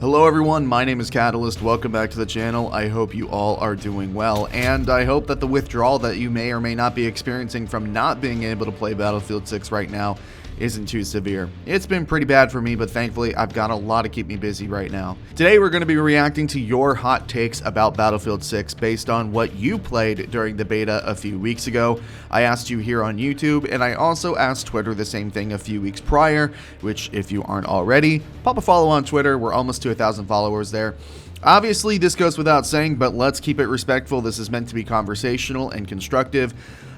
Hello everyone, my name is Catalyst. Welcome back to the channel. I hope you all are doing well, and I hope that the withdrawal that you may or may not be experiencing from not being able to play Battlefield 6 right now isn't too severe. It's been pretty bad for me, but thankfully I've got a lot to keep me busy right now. Today we're going to be reacting to your hot takes about Battlefield 6 based on what you played during the beta a few weeks ago. I asked you here on YouTube, and I also asked Twitter the same thing a few weeks prior, which if you aren't already, pop a follow on Twitter. We're almost to 1,000 followers there. Obviously this goes without saying, but let's keep it respectful. This is meant to be conversational and constructive.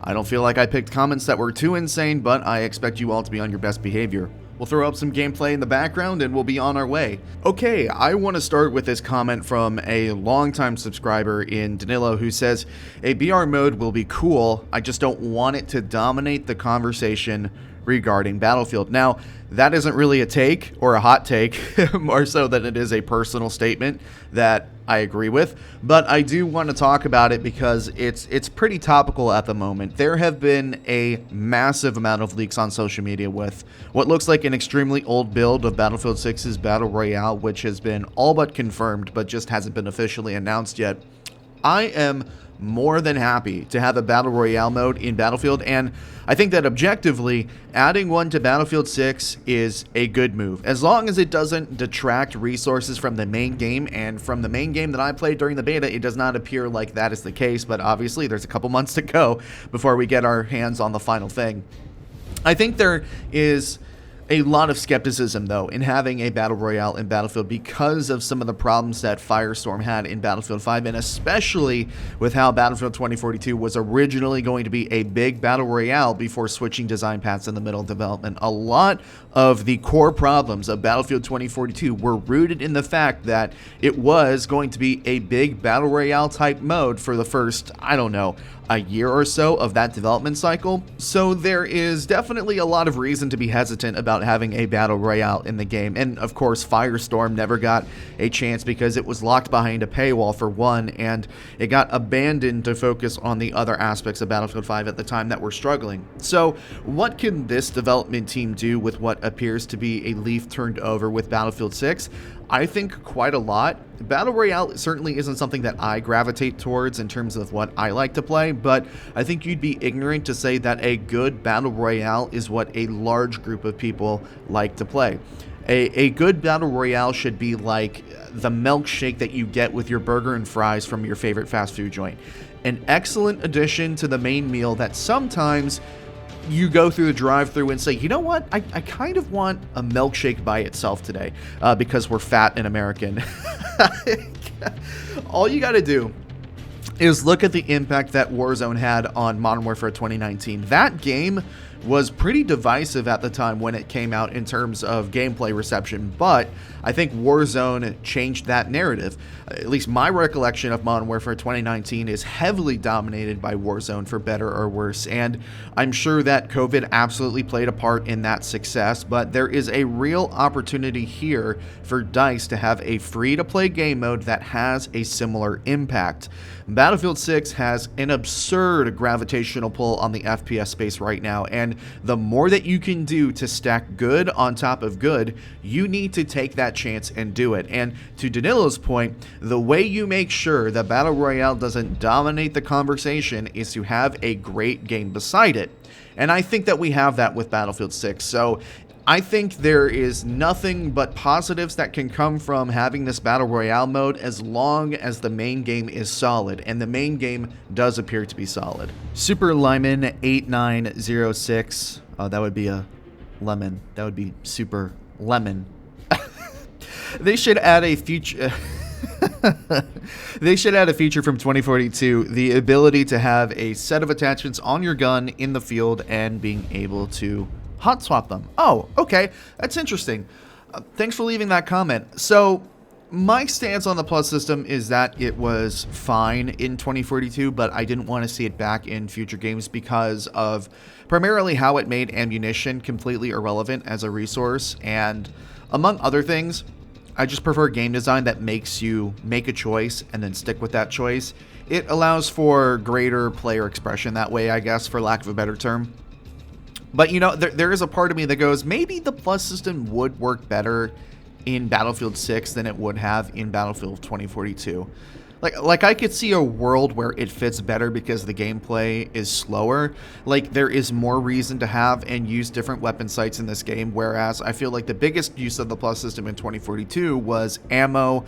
I don't feel like I picked comments that were too insane, but I expect you all to be on your best behavior. We'll throw up some gameplay in the background and we'll be on our way. Okay, I want to start with this comment from a longtime subscriber in Danilo who says, a BR mode will be cool, I just don't want it to dominate the conversation regarding Battlefield. Now, that isn't really a take or a hot take, more so than it is a personal statement that I agree with, but I do want to talk about it because it's pretty topical at the moment. There have been a massive amount of leaks on social media with what looks like an extremely old build of Battlefield 6's Battle Royale, which has been all but confirmed, but just hasn't been officially announced yet. I am more than happy to have a Battle Royale mode in Battlefield, and I think that objectively, adding one to Battlefield 6 is a good move, as long as it doesn't detract resources from the main game. And from the main game that I played during the beta, it does not appear like that is the case, but obviously there's a couple months to go before we get our hands on the final thing. I think there is a lot of skepticism, though, in having a Battle Royale in Battlefield because of some of the problems that Firestorm had in Battlefield 5, and especially with how Battlefield 2042 was originally going to be a big Battle Royale before switching design paths in the middle of development. A lot of the core problems of Battlefield 2042 were rooted in the fact that it was going to be a big Battle Royale type mode for the first, I don't know, a year or so of that development cycle. So there is definitely a lot of reason to be hesitant about having a Battle Royale in the game. And of course, Firestorm never got a chance because it was locked behind a paywall for one, and it got abandoned to focus on the other aspects of Battlefield 5 at the time that were struggling. So what can this development team do with what appears to be a leaf turned over with Battlefield 6? I think quite a lot. Battle Royale certainly isn't something that I gravitate towards in terms of what I like to play, but I think you'd be ignorant to say that a good Battle Royale is what a large group of people like to play. A good Battle Royale should be like the milkshake that you get with your burger and fries from your favorite fast food joint. An excellent addition to the main meal that sometimes you go through the drive-thru and say, you know what, I kind of want a milkshake by itself today because we're fat and American. All you got to do is look at the impact that Warzone had on Modern Warfare 2019. That game was pretty divisive at the time when it came out in terms of gameplay reception, but I think Warzone changed that narrative. At least my recollection of Modern Warfare 2019 is heavily dominated by Warzone, for better or worse, and I'm sure that COVID absolutely played a part in that success, but there is a real opportunity here for DICE to have a free-to-play game mode that has a similar impact. Battlefield 6 has an absurd gravitational pull on the FPS space right now, and the more that you can do to stack good on top of good, you need to take that chance and do it. And to Danilo's point, the way you make sure that Battle Royale doesn't dominate the conversation is to have a great game beside it. And I think that we have that with Battlefield 6. So I think there is nothing but positives that can come from having this Battle Royale mode as long as the main game is solid, and the main game does appear to be solid. Super Lemon 8906, that would be a lemon. That would be Super Lemon. They should add a feature. They should add a feature from 2042, the ability to have a set of attachments on your gun in the field and being able to hot swap them. Oh, okay, that's interesting. Thanks for leaving that comment. So my stance on the Plus system is that it was fine in 2042, but I didn't want to see it back in future games because of primarily how it made ammunition completely irrelevant as a resource, and among other things, I just prefer game design that makes you make a choice and then stick with that choice. It allows for greater player expression that way, I guess, for lack of a better term. But, you know, there is a part of me that goes, maybe the Plus system would work better in Battlefield 6 than it would have in Battlefield 2042. Like I could see a world where it fits better because the gameplay is slower. Like, there is more reason to have and use different weapon sights in this game, whereas I feel like the biggest use of the plus system in 2042 was ammo,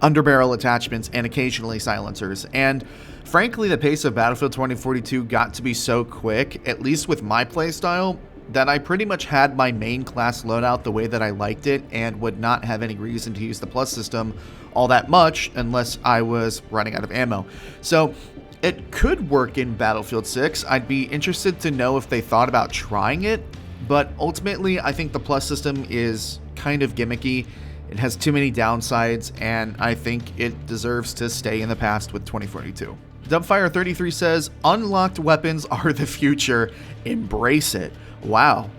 underbarrel attachments, and occasionally silencers. And frankly, the pace of Battlefield 2042 got to be so quick, at least with my playstyle, that I pretty much had my main class loadout the way that I liked it and would not have any reason to use the plus system all that much unless I was running out of ammo. So it could work in Battlefield 6. I'd be interested to know if they thought about trying it, but ultimately I think the plus system is kind of gimmicky. It has too many downsides, and I think it deserves to stay in the past with 2042. Dubfire33 says, unlocked weapons are the future. Embrace it. Wow.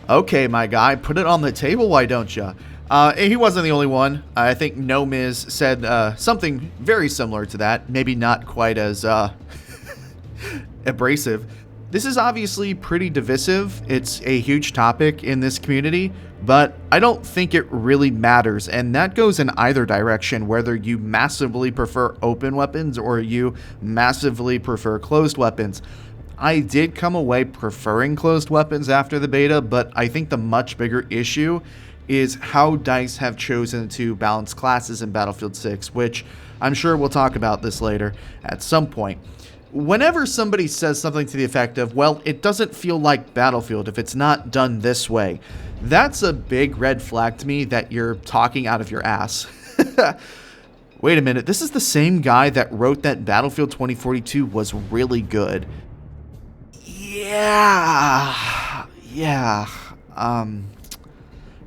Okay, my guy, put it on the table, why don't ya? He wasn't the only one. I think No Miz said something very similar to that. Maybe not quite as abrasive. This is obviously pretty divisive. It's a huge topic in this community, but I don't think it really matters. And that goes in either direction, whether you massively prefer open weapons or you massively prefer closed weapons. I did come away preferring closed weapons after the beta, but I think the much bigger issue is how DICE have chosen to balance classes in Battlefield 6, which I'm sure we'll talk about this later at some point. Whenever somebody says something to the effect of, well, it doesn't feel like Battlefield if it's not done this way, that's a big red flag to me that you're talking out of your ass. Wait a minute, this is the same guy that wrote that Battlefield 2042 was really good. Yeah.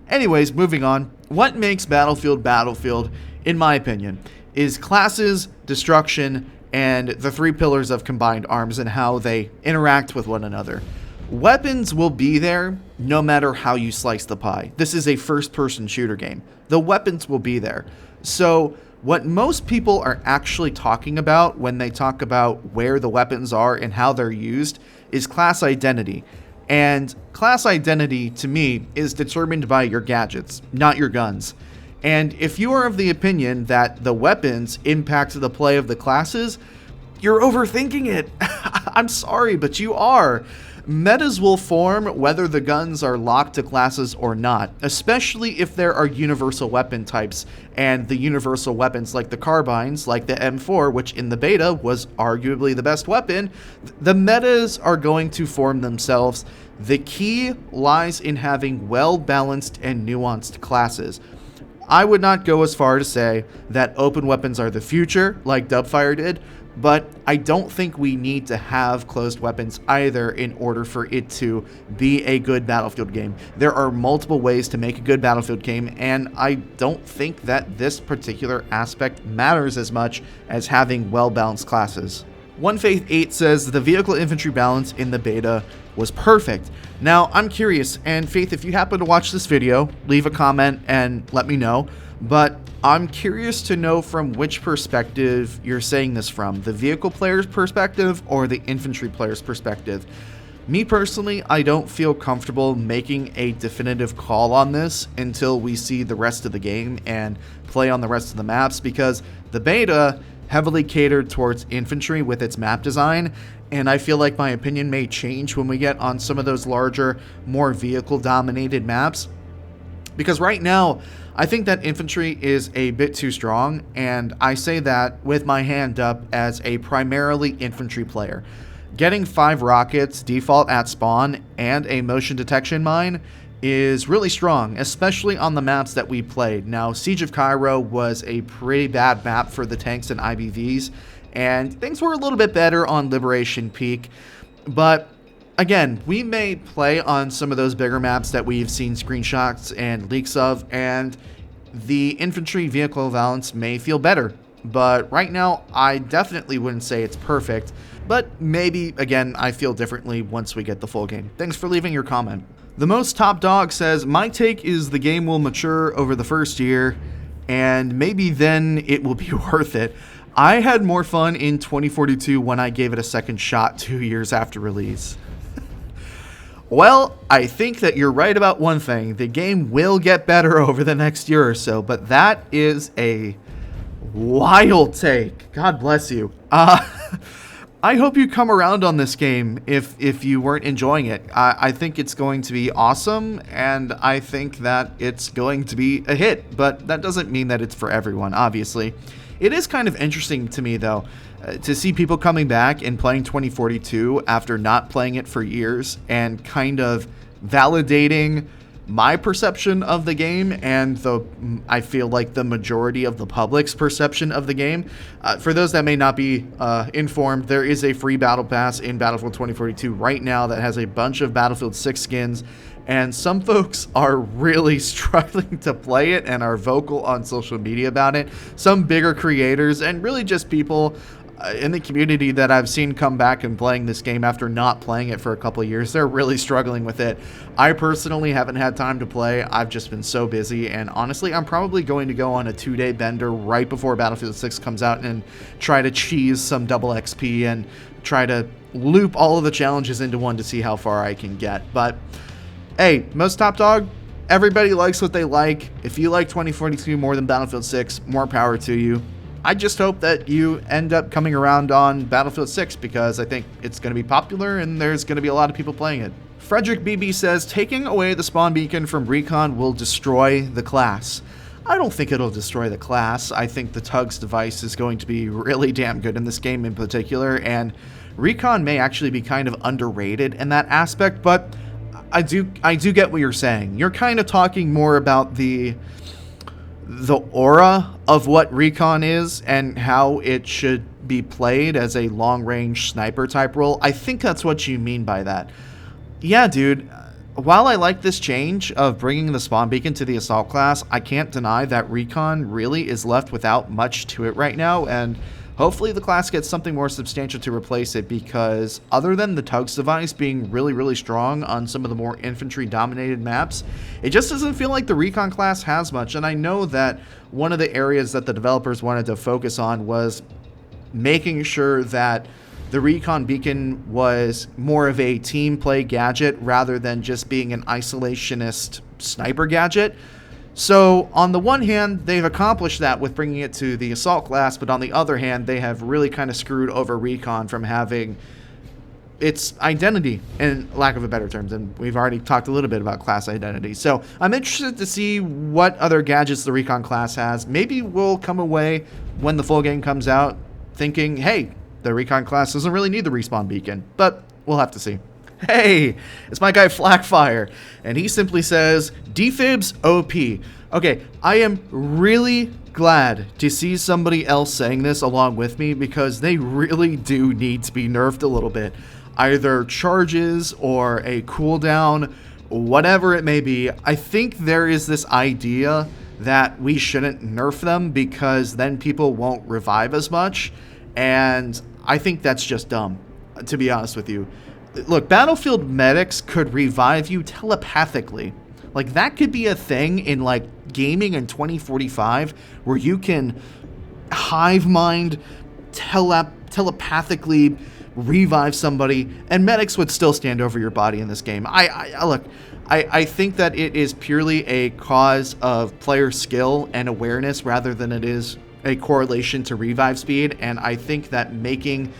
Anyways, moving on. What makes Battlefield Battlefield, in my opinion, is classes, destruction, and the three pillars of combined arms and how they interact with one another. Weapons will be there no matter how you slice the pie. This is a first-person shooter game. The weapons will be there. So what most people are actually talking about when they talk about where the weapons are and how they're used is class identity. And class identity, to me, is determined by your gadgets, not your guns. And if you are of the opinion that the weapons impact the play of the classes, you're overthinking it. I'm sorry, but you are. Metas will form whether the guns are locked to classes or not, especially if there are universal weapon types, and the universal weapons like the carbines, like the M4, which in the beta was arguably the best weapon, the metas are going to form themselves. The key lies in having well-balanced and nuanced classes. I would not go as far to say that open weapons are the future, like Dubfire did, but I don't think we need to have closed weapons either in order for it to be a good Battlefield game. There are multiple ways to make a good Battlefield game, and I don't think that this particular aspect matters as much as having well-balanced classes. OneFaith8 says the vehicle infantry balance in the beta was perfect. Now, I'm curious, and Faith, if you happen to watch this video, leave a comment and let me know, but I'm curious to know from which perspective you're saying this from, the vehicle player's perspective or the infantry player's perspective. Me personally, I don't feel comfortable making a definitive call on this until we see the rest of the game and play on the rest of the maps, because the beta heavily catered towards infantry with its map design, and I feel like my opinion may change when we get on some of those larger, more vehicle-dominated maps. Because right now, I think that infantry is a bit too strong, and I say that with my hand up as a primarily infantry player. Getting 5 rockets default at spawn and a motion detection mine is really strong, especially on the maps that we played. Now, Siege of Cairo was a pretty bad map for the tanks and IBVs, and things were a little bit better on Liberation Peak, but again, we may play on some of those bigger maps that we've seen screenshots and leaks of, and the infantry vehicle balance may feel better. But right now, I definitely wouldn't say it's perfect, but maybe, again, I feel differently once we get the full game. Thanks for leaving your comment. The Most Top Dog says, my take is the game will mature over the first year, and maybe then it will be worth it. I had more fun in 2042 when I gave it a second shot 2 years after release. Well, I think that you're right about one thing. The game will get better over the next year or so, but that is a wild take. God bless you. I hope you come around on this game if you weren't enjoying it. I think it's going to be awesome, and I think that it's going to be a hit, but that doesn't mean that it's for everyone, obviously. It is kind of interesting to me, though, to see people coming back and playing 2042 after not playing it for years and kind of validating my perception of the game and I feel like the majority of the public's perception of the game. For those that may not be informed, there is a free battle pass in Battlefield 2042 right now that has a bunch of Battlefield 6 skins, and some folks are really struggling to play it and are vocal on social media about it. Some bigger creators and really just people in the community that I've seen come back and playing this game after not playing it for a couple of years, they're really struggling with it. I personally haven't had time to play. I've just been so busy, and honestly, I'm probably going to go on a 2-day bender right before Battlefield 6 comes out and try to cheese some double XP and try to loop all of the challenges into one to see how far I can get. But hey, most top dog, everybody likes what they like. If you like 2042 more than Battlefield 6, more power to you. I just hope that you end up coming around on Battlefield 6 because I think it's going to be popular and there's going to be a lot of people playing it. Frederick BB says, taking away the spawn beacon from Recon will destroy the class. I don't think it'll destroy the class. I think the Tug's device is going to be really damn good in this game in particular, and Recon may actually be kind of underrated in that aspect, but I do get what you're saying. You're kind of talking more about the aura of what Recon is and how it should be played as a long-range sniper type role. I think that's what you mean by that. Yeah, dude, while I like this change of bringing the spawn beacon to the assault class, I can't deny that Recon really is left without much to it right now, and hopefully the class gets something more substantial to replace it, because other than the Tug's device being really, really strong on some of the more infantry-dominated maps, it just doesn't feel like the Recon class has much. And I know that one of the areas that the developers wanted to focus on was making sure that the Recon beacon was more of a team play gadget rather than just being an isolationist sniper gadget. So on the one hand, they've accomplished that with bringing it to the assault class, but on the other hand, they have really kind of screwed over Recon from having its identity, in lack of a better term, and we've already talked a little bit about class identity. So I'm interested to see what other gadgets the Recon class has. Maybe we'll come away when the full game comes out thinking, hey, the Recon class doesn't really need the respawn beacon, but we'll have to see. Hey, it's my guy Flackfire, and he simply says, Defibs OP. Okay, I am really glad to see somebody else saying this along with me, because they really do need to be nerfed a little bit. Either charges or a cooldown, whatever it may be. I think there is this idea that we shouldn't nerf them because then people won't revive as much, and I think that's just dumb, to be honest with you. Look, Battlefield medics could revive you telepathically. Like, that could be a thing in, like, gaming in 2045, where you can hive mind, telepathically revive somebody, and medics would still stand over your body in this game. I think that it is purely a cause of player skill and awareness rather than it is a correlation to revive speed, and I think that making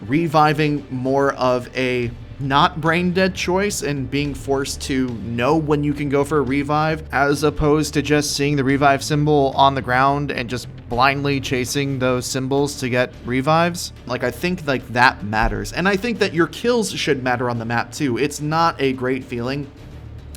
reviving more of a not brain dead choice and being forced to know when you can go for a revive, as opposed to just seeing the revive symbol on the ground and just blindly chasing those symbols to get revives. Like, I think like that matters, and I think that your kills should matter on the map too. It's not a great feeling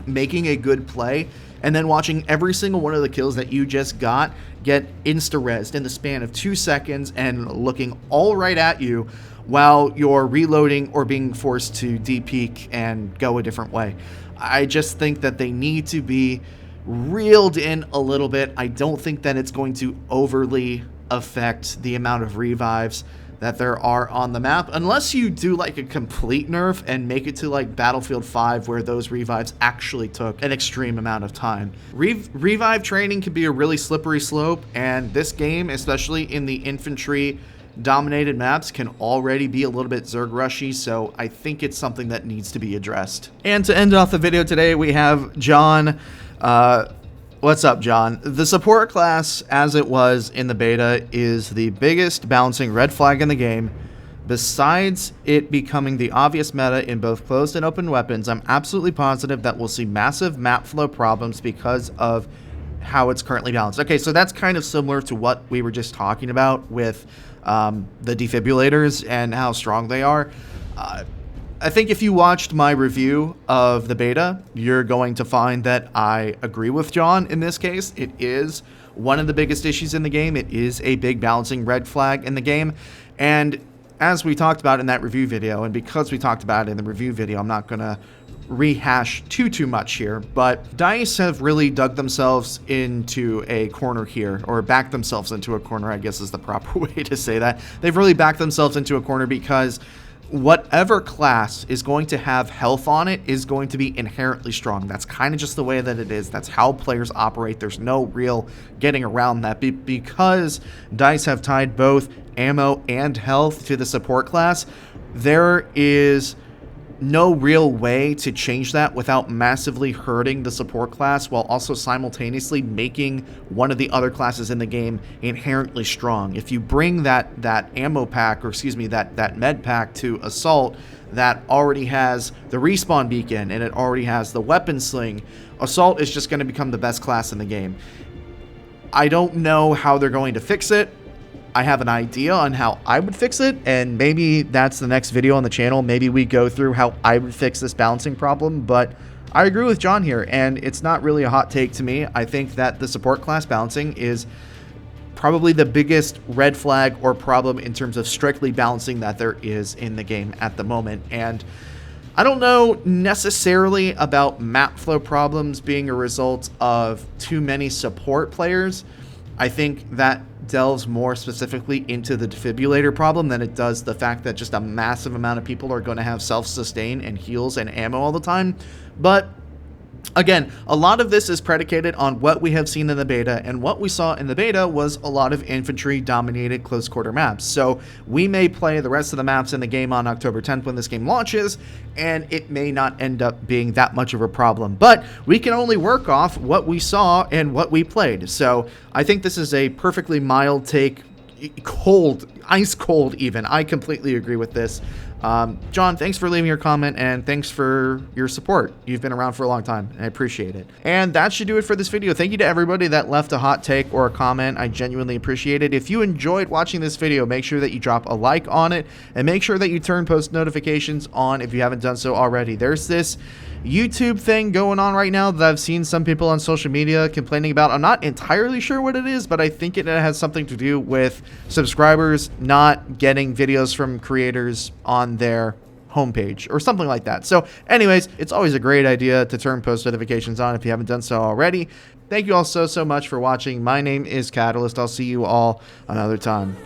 making a good play and then watching every single one of the kills that you just got get insta-rezzed in the span of 2 seconds and looking all right at you while you're reloading or being forced to de-peek and go a different way. I just think that they need to be reeled in a little bit. I don't think that it's going to overly affect the amount of revives that there are on the map, unless you do like a complete nerf and make it to like Battlefield 5 where those revives actually took an extreme amount of time. Revive training can be a really slippery slope, and this game, especially in the infantry dominated maps can already be a little bit Zerg rushy, so I think it's something that needs to be addressed. And to end off the video today, we have John. What's up, John? The support class, as it was in the beta, is the biggest balancing red flag in the game. Besides it becoming the obvious meta in both closed and open weapons, I'm absolutely positive that we'll see massive map flow problems because of how it's currently balanced. Okay, so that's kind of similar to what we were just talking about with the defibrillators and how strong they are. I think if you watched my review of the beta, you're going to find that I agree with John in this case. It is one of the biggest issues in the game. It is a big balancing red flag in the game. And as we talked about in that review video, and because we talked about it in the review video, I'm not going to rehash too much here, but DICE have really dug themselves into a corner here, or backed themselves into a corner, I guess is the proper way to say that. They've really backed themselves into a corner because whatever class is going to have health on it is going to be inherently strong. That's kind of just the way that it is. That's how players operate. There's no real getting around that because DICE have tied both ammo and health to the support class. There is no real way to change that without massively hurting the support class while also simultaneously making one of the other classes in the game inherently strong. If you bring that ammo pack, or excuse me, that med pack to Assault that already has the respawn beacon and it already has the weapon sling, Assault is just going to become the best class in the game. I don't know how they're going to fix it. I have an idea on how I would fix it, and maybe that's the next video on the channel. Maybe we go through how I would fix this balancing problem, but I agree with John here, and it's not really a hot take to me. I think that the support class balancing is probably the biggest red flag or problem in terms of strictly balancing that there is in the game at the moment. And I don't know necessarily about map flow problems being a result of too many support players. I think that delves more specifically into the defibrillator problem than it does the fact that just a massive amount of people are going to have self-sustain and heals and ammo all the time. But again, a lot of this is predicated on what we have seen in the beta, and what we saw in the beta was a lot of infantry-dominated close-quarter maps. So we may play the rest of the maps in the game on October 10th when this game launches, and it may not end up being that much of a problem. But we can only work off what we saw and what we played. So I think this is a perfectly mild take, cold, ice cold even. I completely agree with this. John, thanks for leaving your comment, and thanks for your support. You've been around for a long time, and I appreciate it. And that should do it for this video. Thank you to everybody that left a hot take or a comment. I genuinely appreciate it. If you enjoyed watching this video, make sure that you drop a like on it, and make sure that you turn post notifications on if you haven't done so already. There's this YouTube thing going on right now that I've seen some people on social media complaining about. I'm not entirely sure what it is, but I think it has something to do with subscribers not getting videos from creators on their homepage or something like that. So anyways, it's always a great idea to turn post notifications on if you haven't done so already. Thank you all so much for watching. My name is Catalyst. I'll see you all another time.